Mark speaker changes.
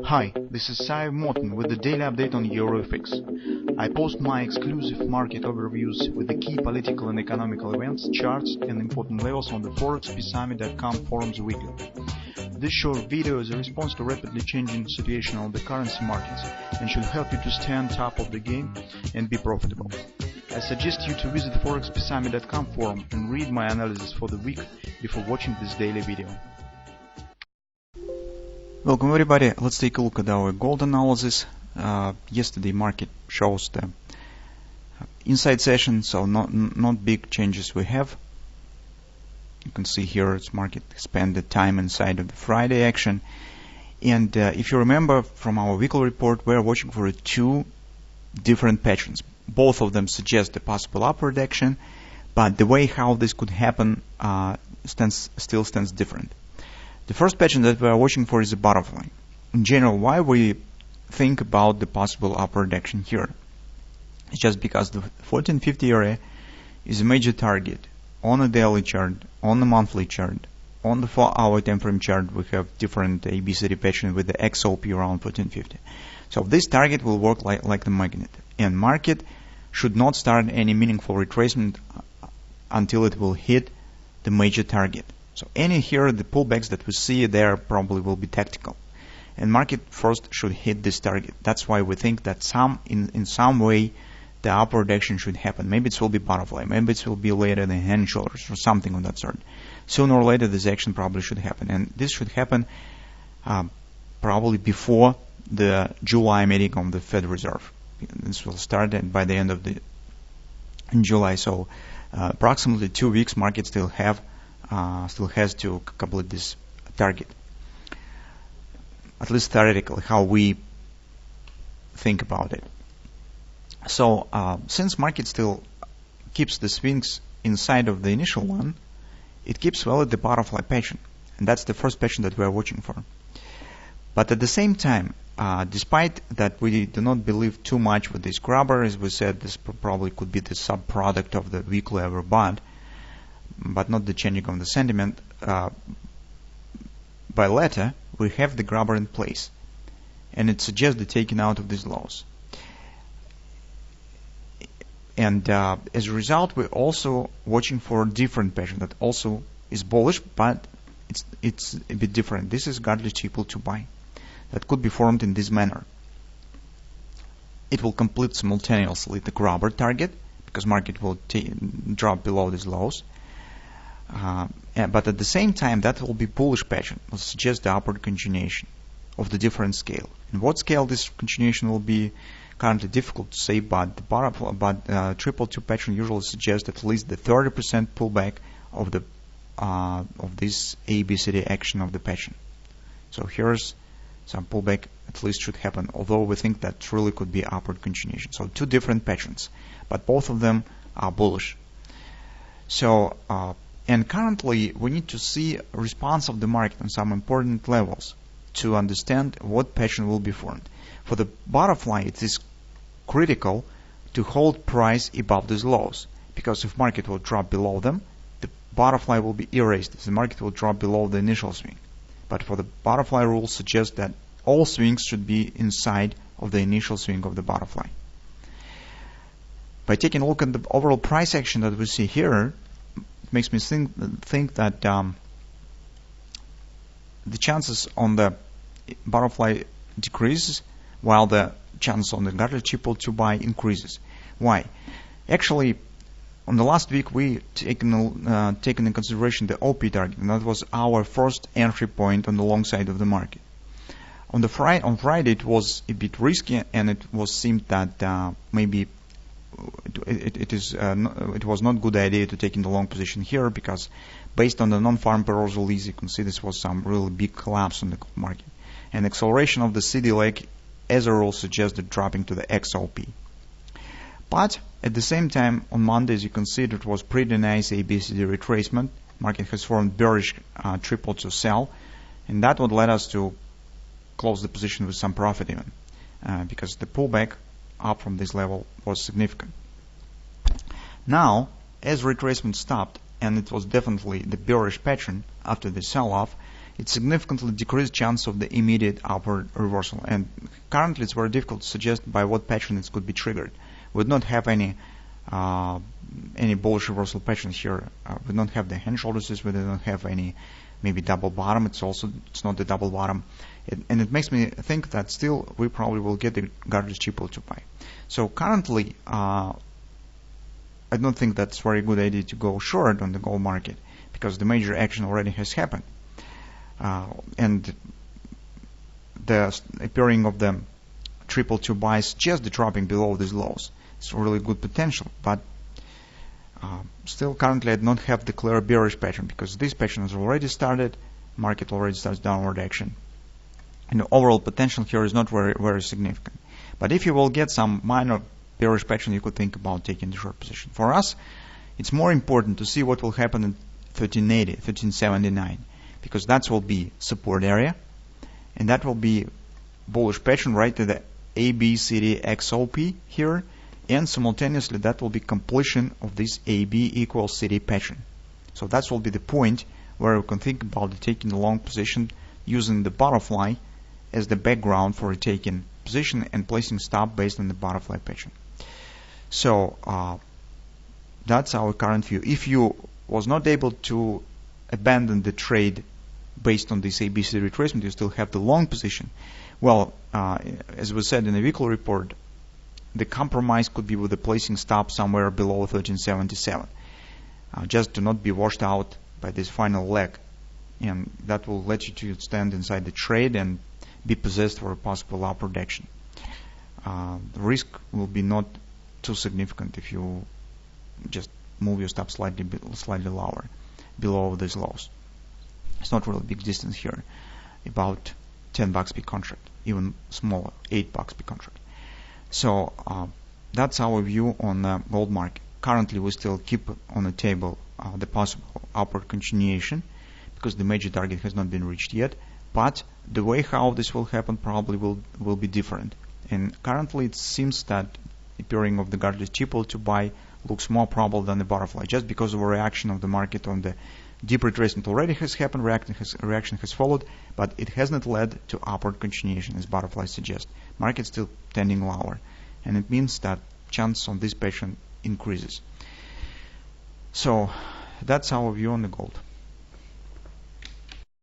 Speaker 1: Hi, this is Sive Morten with the daily update on EuroFX. I post my exclusive market overviews with the key political and economical events, charts and important levels on the ForexPeaceArmy.com forums weekly. This short video is a response to rapidly changing situation on the currency markets and should help you to stay on top of the game and be profitable. I suggest you to visit the ForexPeaceArmy.com forum and read my analysis for the week before watching this daily video. Welcome everybody. Let's take a look at our gold analysis. Yesterday market shows the inside session, so not big changes we have. You can see here its market spent the time inside of the Friday action, and if you remember from our weekly report, we are watching for two different patterns. Both of them suggest a possible upward action, but the way how this could happen still stands different. The first pattern that we are watching for is a butterfly. In general, why we think about the possible upward action here? It's just because the 1450 area is a major target on a daily chart, on the monthly chart, on the 4-hour time frame chart. We have different ABCD pattern with the XOP around 1450. So this target will work like the magnet, and market should not start any meaningful retracement until it will hit the major target. So any here, the pullbacks that we see there probably will be tactical, and market first should hit this target. That's why we think that in some way the upward action should happen. Maybe it will be butterfly, maybe it will be later than hand and shoulders or something of that sort. Sooner or later this action probably should happen, and this should happen probably before the July meeting of the Fed Reserve. This will start by the end of in July. So approximately 2 weeks market still has to complete this target, at least theoretically, how we think about it. So since market still keeps the swings inside of the initial one, it keeps well at the butterfly pattern, and that's the first pattern that we are watching for. But at the same time, despite that we do not believe too much with this grabber, as we said, this probably could be the subproduct of the weekly overbought, but not the changing of the sentiment. By letter, we have the grabber in place, and it suggests the taking out of these lows. And as a result, we're also watching for a different pattern that also is bullish, but it's a bit different. This is garlic equal to buy that could be formed in this manner. It will complete simultaneously the grabber target because market will drop below these lows. But at the same time, that will be bullish pattern. Will suggest the upward continuation of the different scale. And what scale this continuation will be, currently difficult to say. But the triple two pattern usually suggests at least the 30% pullback of this ABCD action of the pattern. So here's some pullback at least should happen. Although we think that really could be upward continuation. So two different patterns, but both of them are bullish. So. And currently, we need to see a response of the market on some important levels to understand what pattern will be formed. For the butterfly, it is critical to hold price above these lows, because if market will drop below them, the butterfly will be erased. The market will drop below the initial swing. But for the butterfly rule suggests that all swings should be inside of the initial swing of the butterfly. By taking a look at the overall price action that we see here, makes me think that the chances on the butterfly decreases while the chance on the garlic equal to buy increases. Why? Actually, on the last week we taken in consideration the OP target, and that was our first entry point on the long side of the market. On Friday it was a bit risky, and it seemed that maybe it was not a good idea to take in the long position here, because based on the non-farm payrolls release, you can see this was some really big collapse on the market, and acceleration of the CD leg as a rule suggested dropping to the XOP. But at the same time, on Monday, as you can see, it was pretty nice ABCD retracement. Market has formed bearish triple to sell, and that would let us to close the position with some profit even, because the pullback up from this level was significant. Now, as retracement stopped, and it was definitely the bearish pattern after the sell-off, it significantly decreased chance of the immediate upward reversal. And currently it's very difficult to suggest by what pattern it could be triggered. We do not have any bullish reversal patterns here. We don't have the hand shoulders. We don't have any maybe double bottom. It's not the double bottom. And it makes me think that still we probably will get the garbage triple to buy. So currently, I don't think that's a very good idea to go short on the gold market because the major action already has happened. And the appearing of the triple to buys just the dropping below these lows. It's really good potential, but still currently I don't have the clear bearish pattern because this pattern has already started, market already starts downward action. And the overall potential here is not very significant. But if you will get some minor bearish pattern, you could think about taking the short position. For us, it's more important to see what will happen in 1380, 1379, because that will be support area, and that will be bullish pattern right to the ABCD XOP here, and simultaneously that will be completion of this AB equals CD pattern. So that will be the point where we can think about taking a long position using the butterfly as the background for a taking position and placing stop based on the butterfly pattern. So that's our current view. If you was not able to abandon the trade based on this ABC retracement, you still have the long position. Well, as we said in the weekly report, the compromise could be with the placing stop somewhere below 1377, just to not be washed out by this final leg, and that will let you to stand inside the trade and be possessed for a possible upward action. The risk will be not too significant if you just move your stop slightly lower below these lows. It's not really big distance here, about $10 per contract, even smaller, $8 per contract. So that's our view on the gold market. Currently, we still keep on the table the possible upward continuation because the major target has not been reached yet. But the way how this will happen probably will be different. And currently, it seems that the appearing of the garbage triple to buy looks more probable than the butterfly, just because of a reaction of the market on the deep retracement already has happened, reaction has followed, but it has not led to upward continuation as butterfly suggests. Market still tending lower, and it means that chance on this pattern increases. So that's our view on the gold.